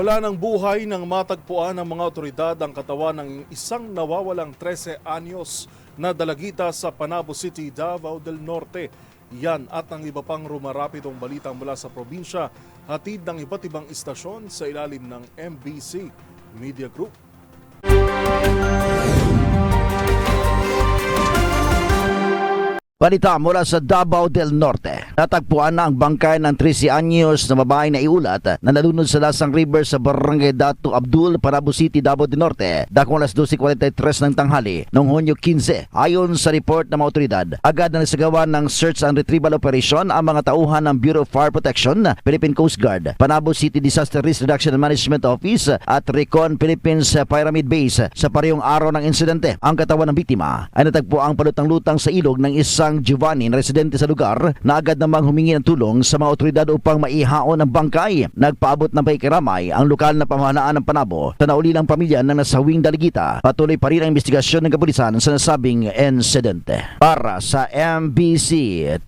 Wala ng buhay nang matagpuan ng mga otoridad ang katawan ng isang nawawalang 13 anyos na dalagita sa Panabo City, Davao del Norte. Yan at ang iba pang rumarapidong balitang mula sa probinsya, hatid ng iba't ibang istasyon sa ilalim ng MBC Media Group. Balita mula sa Davao del Norte. Natagpuan na ang bangkay ng 13 anyos na babae na iulat na nalunod sa Lasang River sa Barangay Dato Abdul, Panabo City, Davao del Norte, dakong alas 12:43 ng tanghali noong Hunyo 15. Ayon sa report ng mga otoridad, agad na nasagawa ng search and retrieval operation ang mga tauhan ng Bureau of Fire Protection, Philippine Coast Guard, Panabo City Disaster Risk Reduction and Management Office at Recon Philippines Pyramid Base sa parehong araw ng insidente. Ang katawan ng biktima ay natagpuang palutang-lutang sa ilog ng isang Giovanni na residente sa lugar na agad namang humingi ng tulong sa mga otoridad upang maihaon ang bangkay. Nagpaabot ng pakikiramay ang lokal na pamahalaan ng Panabo sa naulilang pamilya ng nasawing daligita. Patuloy pa rin ang investigasyon ng kapulisan sa nasabing insidente. Para sa MBC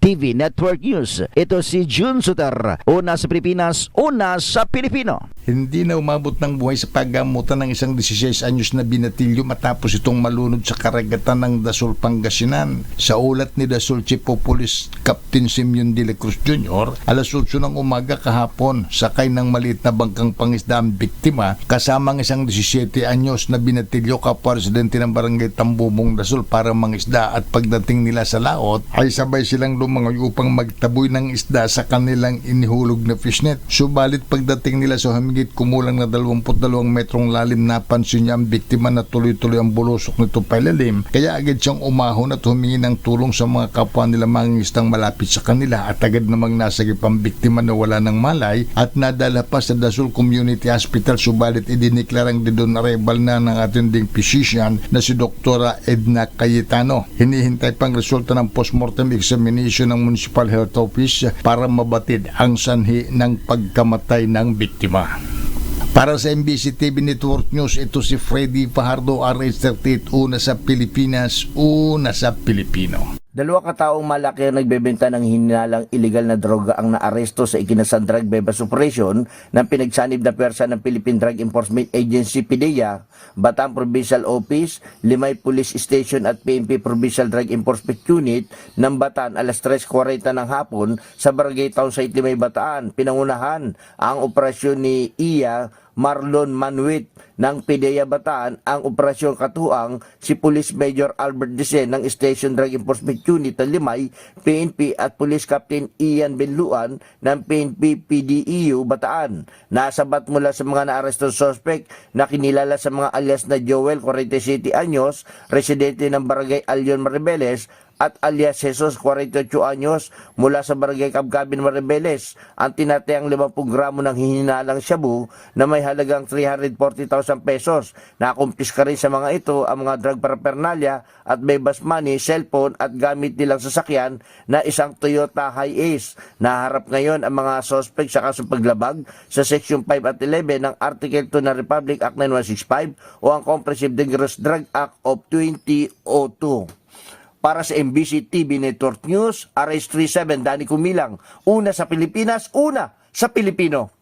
TV Network News, ito si June Suter. Una sa Pilipinas, una sa Pilipino. Hindi na umabot ng buhay sa paggamutan ng isang 16 anyos na binatilyo matapos itong malunod sa karagatan ng Dasol, Pangasinan. Sa ulat ni Dasol Chief of Police Captain Simeon de la Cruz Jr., alas 8 ng umaga kahapon, sakay ng maliit na bangkang pangisda ang biktima kasama ang isang 17 anyos na binatilyo kapwa residente ng barangay Tambubong, Dasol para mangisda, at pagdating nila sa laot ay sabay silang lumangoy upang magtaboy ng isda sa kanilang inihulog na fishnet. Subalit pagdating nila sa higit kumulang na 22 metrong lalim, napansin niya ang biktima na tuloy-tuloy ang bulusok nito pailalim, kaya agad siyang umahon at humingi ng tulong sa mga kapwa nila mangingistang malapit sa kanila, at agad namang nasagip ang biktima na wala ng malay at nadala pa sa Dasol Community Hospital. Subalit idineklarang honorable na ng attending physician na si Dr. Edna Cayetano. Hinihintay pang resulta ng postmortem examination ng Municipal Health Office para mabatid ang sanhi ng pagkamatay ng biktima. Para sa MBC TV Network News, ito si Freddy Fajardo, RH38, una sa Pilipinas, una sa Pilipino. Dalawa kataong malaki ang nagbebenta ng hinalang illegal na droga ang naaresto sa ikinasang drug bebas operation ng pinagsanib na pwersa ng Philippine Drug Enforcement Agency PDEA, Bataan Provincial Office, Limay Police Station at PNP Provincial Drug Enforcement Unit ng Bataan alas 3:40 ng hapon sa Barangay Town Site Limay, Bataan. Pinangunahan ang operasyon ni Iya Marlon Manuit ng PDEA Bataan. Ang operasyon katuang si Police Major Albert Dicen ng Station Drug Enforcement Unit ng Limay, PNP at Police Captain Ian Benluan ng PNP PDEU Bataan. Nasabat mula sa mga naarestong suspect na kinilala sa mga alias na Joel, 47 anyos, residente ng Barangay Alyon, Maribeles, at alias Jesus, 48 anyos, mula sa Barangay Kabkabin, Maribeles. Ang tinatayang 50 gramo ng hihinalang shabu na may halagang 340,000 pesos. Nakumpiska rin sa mga ito ang mga drug paraphernalia at bebas money, cellphone at gamit nilang sasakyan na isang Toyota Hiace. Naharap ngayon ang mga suspect sa kasong paglabag sa Section 5 at 11 ng Article 2 ng Republic Act 9165 o ang Comprehensive Dangerous Drug Act of 2002. Para sa MBC TV Network News, RH37, Danny Kumilang, una sa Pilipinas, una sa Pilipino.